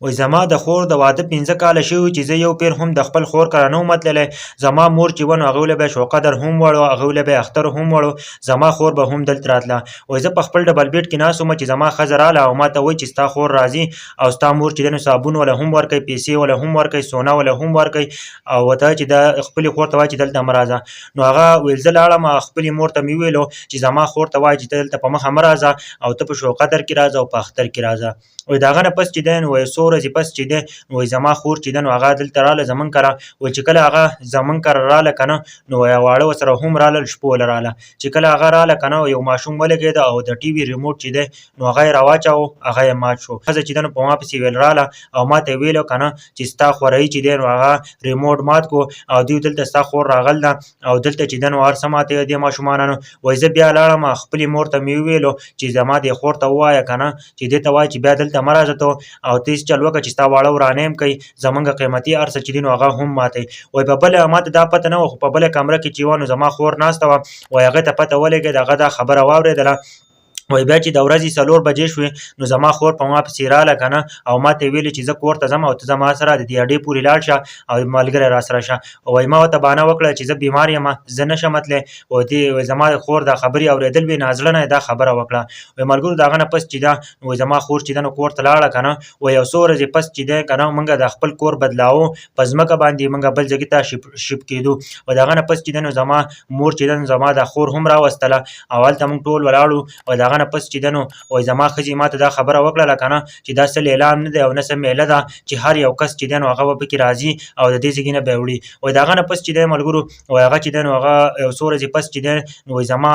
وای زما د خور د واده 15 کاله شوي چې زه یو پیر هم د خپل خور کره نه وم تللی. زما مور چې وه نو هغوی له به یې شوقدر هم وړو، هغوی له به یې اختر هم وړو. زما خور به هم دلته راتله. وایي زه په خپل ډبل بیډ کې ناست وم چې زما ښځه راله او ما ته وایي چې ستا خور راځي او ستا مور چې دی نو صابون وله هم ورکوي، پیسې وله هم ورکوي، سونه وله هم ورکوي او ورته چې د خپلې خور ته وایي چې دلته مه راځه. نو هغه ویل زه لاړم خپلې مور ته مې وویلو چې زما خور ته وایي چې ته دلته په مخه مه راځه او ته په شوقدر کې راځه او په اختر کې راځه. وایي د هغه نه پس چې دی نو وایي څو ورځې پس چې دی نو وایي زما خور چې ده نو هغه دلته راله زمونږ کره. وایي چې کله هغه زمونږ کره راله که نه نو وایي واړه ورسره هم رالل، شپوله راله. چې کله هغه راله که نه یو ماشوم ولګېده او د ټي وي ریموټ چې دی نو هغه یې راواچاوه، هغه یې مات شو. ښځه چې ده نو په ما پسې ویل راله او ما ته یې ویلو که نه چې ستا خورهي چې دی نو هغه ریموټ مات کړو او دوی دلته ستا خور راغل ده او دلته چې ده نو هر څه ماته دې ماشومانو. وایي زه بیا لاړم خپلې مور ته مې وویلو چې زما دې خور ته ووایه که نه چې دې ته وایه چې بیا دلته مه راځه ته او ته هېڅ چل وکړه چې ستا واړه ورانه هم کوي، زمونږ قیمتي هر څه چې دي نو هغه هم ماتوي. وایي په بله ما ته دا پته نه وه خو په بله کمره کې چې وه نو زما خور ناسته وه. وایي هغې ته پته ولګېده، هغه دا خبره واورېدله. وایي بیا چې د ورځې 4 بجې شوې نو زما خور په ما پسې راله که نه او ما ته یې ویلې چې زه کور ته ځم او ته زما سره د دې اډې پورې لاړ شه او ملګری را سره شه. وایي ما ورته بهانه وکړه چې زه بیمار یم، زه نه شم تللی. وایي زما د خور دا خبرې اورېدل وې نازله نه دا خبره وکړه. وایي ملګرو د هغه نه پس چې ده نو زما خور چې ده نو کور ته لاړه که نه. وایي یو څو ورځې پس چې دی که نه موږ د خپل کور بدلاوو، په ځمکه باندې موږ بل ځای ته شفټ کېدو. وایي د هغه نه پس چې دی نو زما مور چې ده نو زما د خور هم راوستله او هلته موږ ټول ولاړو. وایي د هغه نه پس چې دی نو وایي زما ښځې ما ته دا خبره وکړله که نه چې دا څه لیلا هم نه دی او نه څه میله ده چې هر یو کس چې دی نو هغه به پکې راځي او د دې ځایږي نه به یې وړي. وایي د هغه نه پس چې دی ملګرو وایي هغه چې دی نو هغه یو څو ورځې پس چې دی نو وایي زما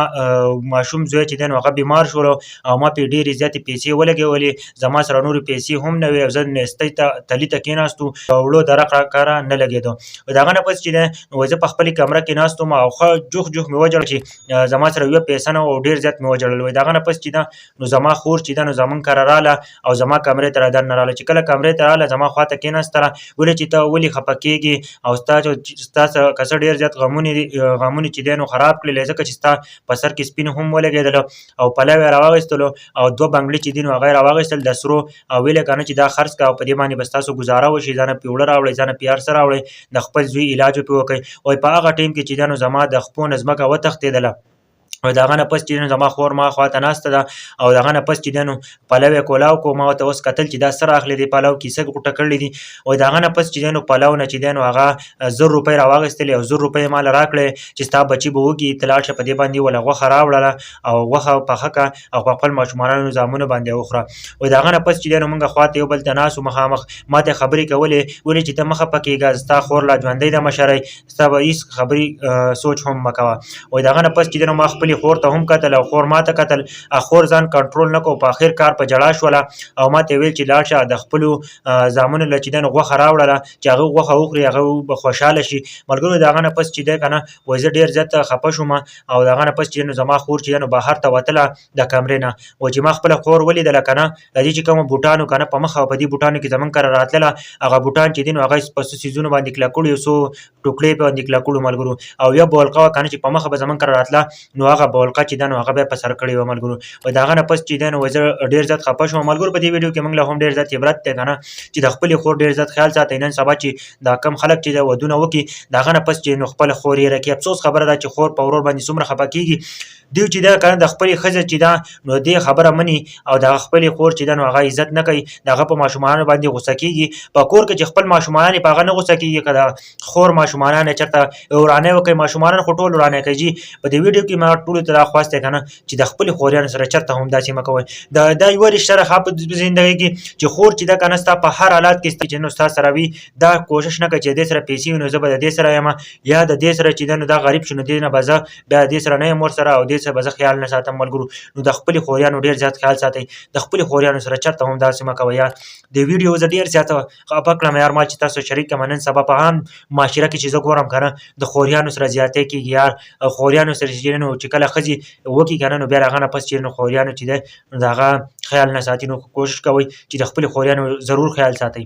ماشوم زوی چې دی نو هغه بیمار شولو او ما پرې ډېرې زیاتې پیسې ولګولې، زما سره نورې پیسې هم نه وې او زه نېستۍ ته تلي ته کېناستو او وړو درک راکاره نه لګېدو. وایي د هغه نه پس چې دی نو وایي زه په خپلې کمره کې ناست وم او ښه جوخ جوخ مې وجړل چې زما سره یوه پیسه نه وه او ډېر زیات مې وجړل. وایي د هغه نه پس چې ده نو زما خور چې ده نو زمونږ کره راله او زما کمرې ته رادننه راله. چې کله کمرې ته راله زما خوا ته کېناستله، ویلې چې ته ولې خفه کېږې او ستا که څه ډېر زیات غمونه چې دی نو خراب کړلې ځکه چې ستا په سر کې سپین هم ولګېدله او پلو یې راواخیستلو او 2 بنګړي چې دي نو هغه یې راواخیستل د سرو او ویلې که نه چې دا خرڅ کړه او په دې باندې به ستاسو ګزاره وشي، ځانه پې اوړه راوړئ، ځانه پې هر څه راوړئ، د خپل زوی علاج پې وکړئ. وایي په هغه ټایم کې چې دی نو زما د خپو نه ځمکه وتښتېدله. وایي د هغه نه پس چې دی نو زما خور ما خوا ته ناسته ده او د هغه نه پس چې دی نو پلو یې کولاو کړو. ما ورته اوس کتل چې دا څه راغلی دی پلو کې څه غوټه کړلې دي. وایي د هغه نه پس چې دی نو پلو نه چې دی نو هغه 1000 روپۍ راواخیستلې او 1000 روپۍ یې ماله راکړې چې ستا بچي به وږي ته لاړ شه په دې باندې وله غوښه راوړله او غوښه پخه کړه او په خپل ماشومانو نظامونو باندې وخوره. وایي د هغه نه پس چې دی نو موږ خوا ته یو بل ته ناست وو مخامخ، ما ته یې خبرې کولې، ویلې چې ته مه خفه کېږه، ستا خور لا ژوندۍ ده مشرۍ، ستا به هېڅ خبرې سوچ هم مه کوه. وایي د هغه نه پس چې دی نو ما خپلې خور ته هم کتل او خور ما ته کتل، خور ځان کنټرول نه کړو، په اخر کار په ژړا شوله او ما ته یې ویل چې لاړ شه د خپلو زامنو له چې دی نو غوښه راوړله چې هغه غوښه وخوري، هغه به خوشحاله شي. ملګرو د هغه نه پس چې دی که نه وایي زه ډېر زیات خفه شوم او د هغه نه پس چې دی نو زما خور چې دی نو بهر ته وتله د کمرې نه. وایي چې ما خپله خور ولیدله که نه د دې چې کومو بوټانو که نه په مخ او په دې بوټانو کې زمونږ کره راتلله، هغه بوټان چې دی نو هغه په څه څیزونو باندې کلک کړو، یو څو ټوکړې یې باندې کلک کړو ملګرو او یوه بولقه وه که نه چې په مخه به زمونږ کره راتله نو هغه بولقه چې ده نو هغه به یې په سر کړې وه ملګرو. وایي د هغه نه پس چې دی نو وایي زه ډېر زیات خفه شوم. ملګرو په دې ویډیو کې موږ له هم ډېر زیات عبرت دی که نه چې د خپلې خور ډېر زیات خیال ساتئ. نن سبا چې دا کم خلک چې ودونه وکړي د هغه نه پس چې نو خپله خور هېره کړي. افسوس خبره ده چې خور په ورور باندې څومره خفه کېږي. دوی چې ده که نه د خپلې ښځې چې ده نو دې خبره مني او د خپلې خور چې ده نو هغه عزت نه کوي، د هغه په ماشومانو باندې غوسه کېږي. په کور کې چې خپل ماشومان په هغه نه غوسه کېږي، که د خور ماشومانان یې چېرته ورانی وکړي، ماشومانان خو ټول ورانی کوي. په دې ویډیو کې ما ټولو ته دا خواست دی که نه چې د خپلې خوریانو سره چېرته هم داسې مه کوئ. دا یوه رشته ده په زندګۍ کې چې خور چې ده که نه ستا په هر حالات کې چې نو ستا سره وي، دا کوشش نه کوي چې د دې سره پیسې وي نو زه به د دې سره یم یا د دې سره چې ده نو دا غریب شو نو دې نه به زه بیا د دې سره نه یم ورسره او دې سره به زه خیال نه ساتم. ملګرو نو د خپلې خوریانو ډېر زیات خیال ساتئ، د خپلې خوریانو سره چېرته هم داسې مه کوئ. یار د ویډیو زه ډېر زیاته خفه کړم یار ما چې تاسو شریک کړم. نن سبا په عام معاشره کې چې زه ګورم که نه د خوریانو سره زیاتی کېږي یار. خوریانو سره چې نو چې کله ښځې وکړي که نه نو بیا د هغه نه پس چې نو خوریانو چې دی نو د هغه خیال نه ساتي. نو کوشش کوئ چې د خپلې خوریانو ضرور خیال ساتئ.